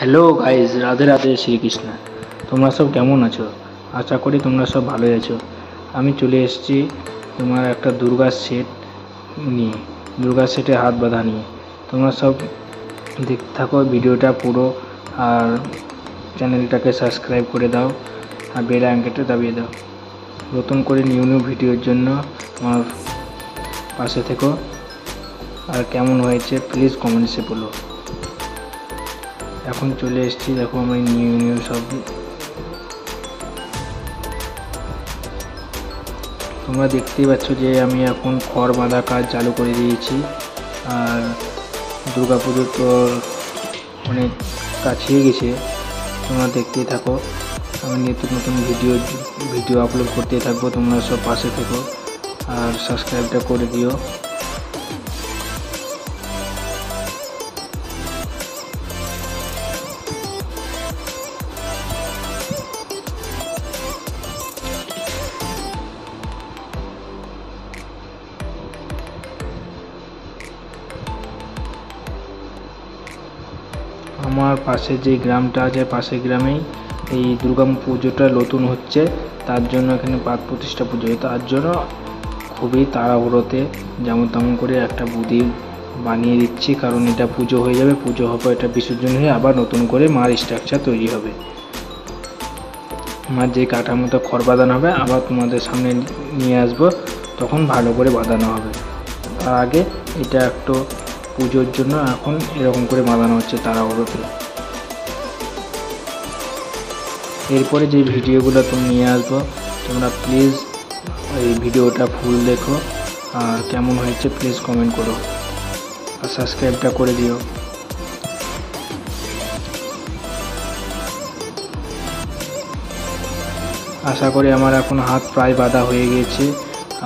Hello guys, Radhe Radhe Shrikrishna. তোমরা সব কেমন আছো? আশা করি তোমরা সব ভালোই আছো। আমি চলে এসেছি তোমার একটা দুর্গা সেট নিয়ে, দুর্গা সেটে হাত বাঁধা নিয়ে। তোমরা সব দেখতে থাকো ভিডিওটা পুরো, আর চ্যানেলটাকে সাবস্ক্রাইব করে দাও আর বেল আইকনটা দাবিয়ে দাও। নতুন করে নিউ ভিডিওর জন্য আমার পাশে থেকো। আর কেমন হয়েছে প্লিজ কমেন্টসে বলো। এখন চলে এসেছি, দেখো আমি নিউ সব তোমরা দেখতেই পাচ্ছ যে আমি এখন খড় বাঁধা কাজ চালু করে দিয়েছি। আর দুর্গা পুজো তো অনেক কাছেই গেছে, তোমরা দেখতেই থাকো। আমি নতুন ভিডিও আপলোড করতে থাকবো, তোমরা সব পাশে থেকো আর সাবস্ক্রাইবটা করে দিও। আমার পাশে যে গ্রামটা আছে, পাশের গ্রামেই এই দুর্গা পুজোটা নতুন হচ্ছে, তার জন্য এখানে পাত প্রতিষ্ঠা পুজো, তার জন্য খুবই তাড়াহুড়োতে যেমন তেমন করে একটা বুদ্ধি বানিয়ে দিচ্ছি, কারণ এটা পুজো হয়ে যাবে, পুজো হবে, এটা বিসর্জন হয়ে আবার নতুন করে মার স্ট্রাকচার তৈরি হবে। মার যে কাঠামোটা খড় বাঁধানো হবে আবার তোমাদের সামনে নিয়ে আসবো, তখন ভালো করে বাঁধানো হবে। তার আগে এটা একটু পুজোর জন্য এখন এরকম করে বাঁধানো হচ্ছে তাড়াহুড়োতে। এরপরে যে ভিডিওগুলো তুমি নিয়ে আসবো, তোমরা প্লিজ এই ভিডিওটা ফুল দেখো আর কেমন হয়েছে প্লিজ কমেন্ট করো আর সাবস্ক্রাইবটা করে দিও। আশা করি আমার এখন হাত প্রায় বাঁধা হয়ে গিয়েছে।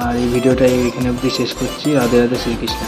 আর এই ভিডিওটা এখানে অবধি শেষ করছি। রাধে রাধে শ্রীকৃষ্ণ।